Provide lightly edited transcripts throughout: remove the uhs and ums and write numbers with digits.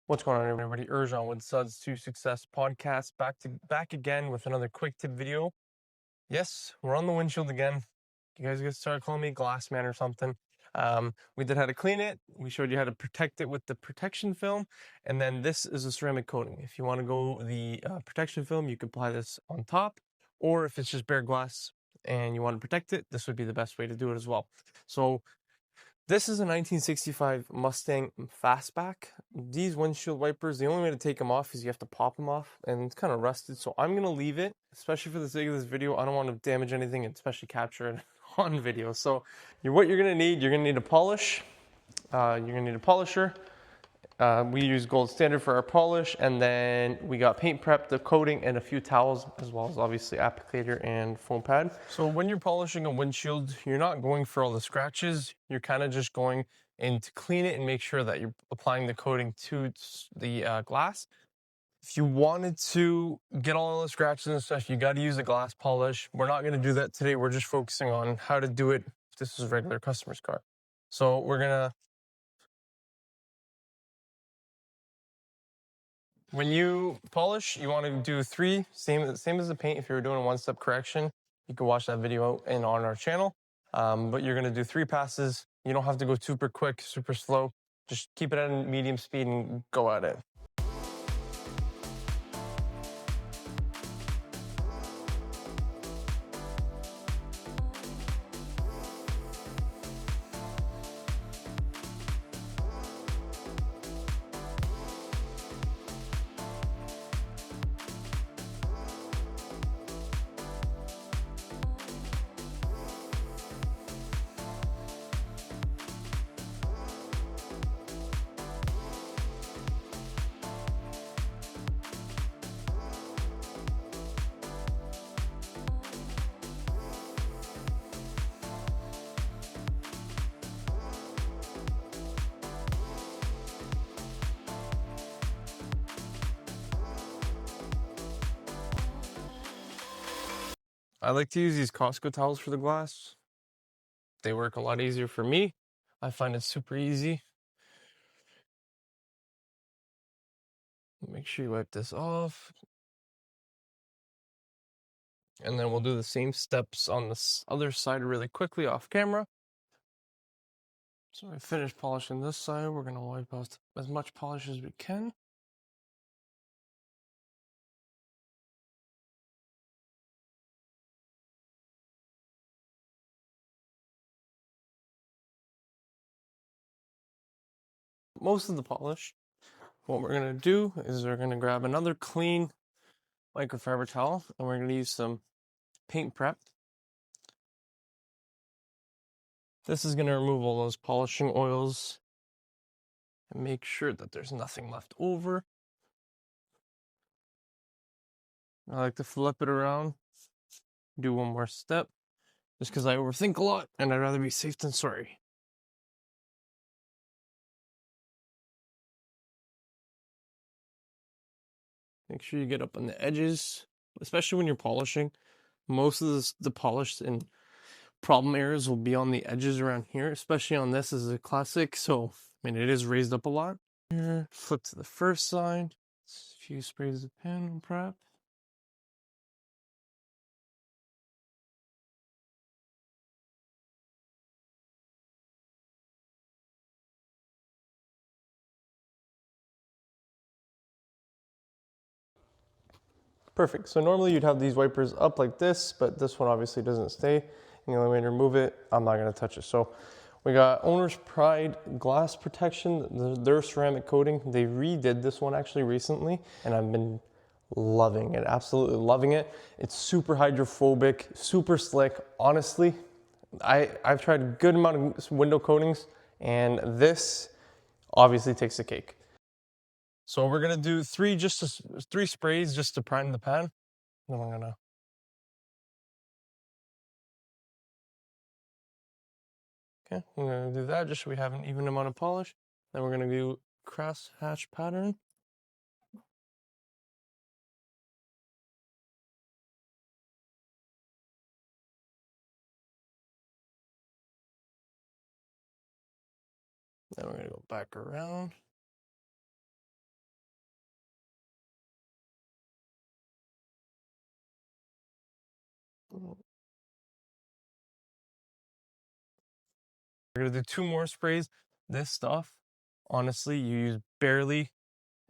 What's going on, everybody? Ercan with Suds to Success podcast, back again with another quick tip video. Yes, we're on the windshield again. You guys get started calling me Glass Man or something. We did how to clean it. We showed you how to protect it with the protection film, and then this is a ceramic coating. If you want to go the protection film, you can apply this on top, or if it's just bare glass and you want to protect it, this would be the best way to do it as well. So this is a 1965 Mustang Fastback. These windshield wipers, the only way to take them off is you have to pop them off, and it's kind of rusted, so I'm going to leave it, especially for the sake of this video. I don't want to damage anything, and especially capture it on video. So what you're going to need, you're going to need a polish, you're going to need a polisher. We use gold standard for our polish, and then we got paint prep, the coating, and a few towels, as well as obviously applicator and foam pad. So when you're polishing a windshield, you're not going for all the scratches. You're kind of just going in to clean it and make sure that you're applying the coating to the glass. If you wanted to get all the scratches and stuff, you got to use a glass polish. We're not going to do that today. We're just focusing on how to do it if this is a regular customer's car. So we're going to when you polish, you want to do three, same as the paint. If you were doing a one-step correction, you can watch that video on our channel. But you're going to do 3 passes. You don't have to go super quick, super slow. Just keep it at a medium speed and go at it. I like to use these Costco towels for the glass. They work a lot easier for me. I find it super easy. Make sure you wipe this off. And then we'll do the same steps on this other side really quickly off camera. So I finished polishing this side. We're going to wipe off as much polish as we can. Most of the polish. What we're going to do is we're going to grab another clean microfiber towel, and we're going to use some paint prep. This is going to remove all those polishing oils and make sure that there's nothing left over. I like to flip it around, do one more step, just because I overthink a lot and I'd rather be safe than sorry. Make sure you get up on the edges, especially when you're polishing. Most of the polish and problem areas will be on the edges around here, especially on this. Is a classic, so I mean it is raised up a lot. Here, flip to the first side. A few sprays of pen prep. Perfect. So normally you'd have these wipers up like this, but this one obviously doesn't stay. And the only way to remove it, I'm not going to touch it. So we got Owner's Pride glass protection, their ceramic coating. They redid this one actually recently, and I've been loving it, absolutely loving it. It's super hydrophobic, super slick. Honestly, I've tried a good amount of window coatings, and this obviously takes the cake. So we're gonna do 3 sprays just to prime the pan. Then we're gonna do that just so we have an even amount of polish. Then we're gonna do cross hatch pattern. Then we're gonna go back around. We're gonna do 2 more sprays. This stuff, honestly, you use barely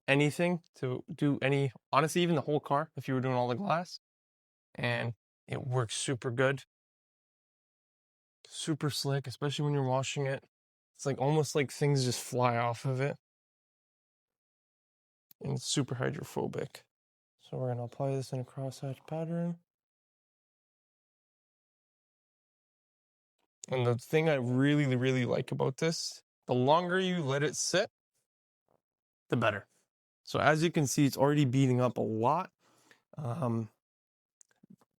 anything to do any, honestly, even the whole car if you were doing all the glass, and it works super good. Super slick, especially when you're washing it. It's like almost like things just fly off of it. And it's super hydrophobic. So we're gonna apply this in a crosshatch pattern. And the thing I really, really like about this, the longer you let it sit, the better. So as you can see, it's already beating up a lot.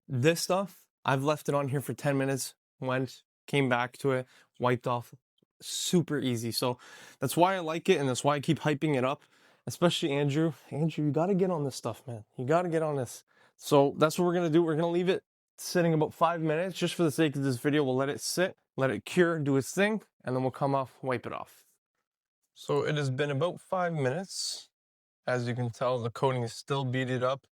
This stuff, I've left it on here for 10 minutes, came back to it, wiped off, super easy. So that's why I like it, and that's why I keep hyping it up, especially Andrew. Andrew, you got to get on this stuff, man. You got to get on this. So that's what we're going to do. We're going to leave it sitting about 5 minutes just for the sake of this video. We'll let it sit, let it cure, do its thing, and then we'll come off, wipe it off. So it has been about 5 minutes. As you can tell, the coating is still beaded up.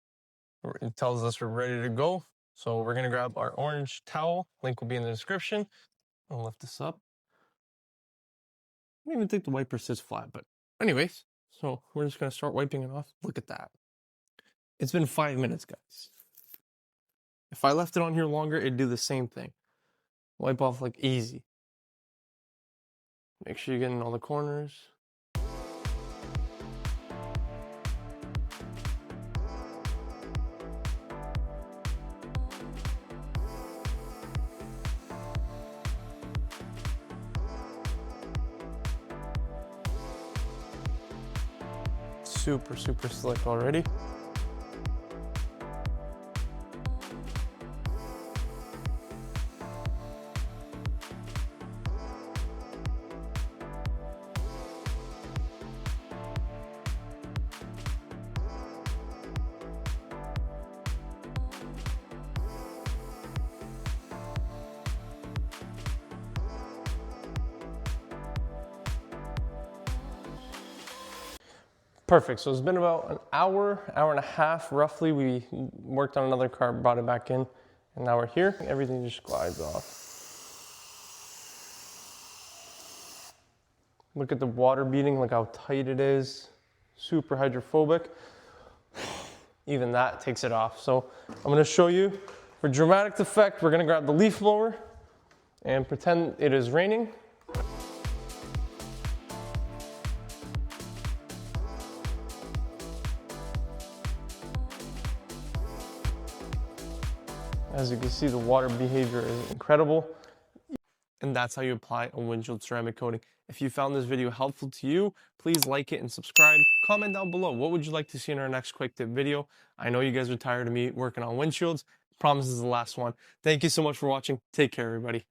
It tells us we're ready to go. So we're gonna grab our orange towel. Link will be in the description. I'll lift this up. I don't even think the wiper sits flat, but anyways, so we're just gonna start wiping it off. Look at that. It's been 5 minutes, guys. If I left it on here longer, it'd do the same thing. Wipe off like easy. Make sure you get in all the corners. Super, super slick already. Perfect. So it's been about an hour and a half roughly. We worked on another car, brought it back in, and now we're here. Everything just glides off. Look at the water beading, look how tight it is. Super hydrophobic. Even that takes it off. So I'm going to show you, for dramatic effect, we're going to grab the leaf blower and pretend it is raining. As you can see, the water behavior is incredible. And that's how you apply a windshield ceramic coating. If you found this video helpful to you, please like it and subscribe. Comment down below, what would you like to see in our next quick tip video? I know you guys are tired of me working on windshields. Promise this is the last one. Thank you so much for watching. Take care, everybody.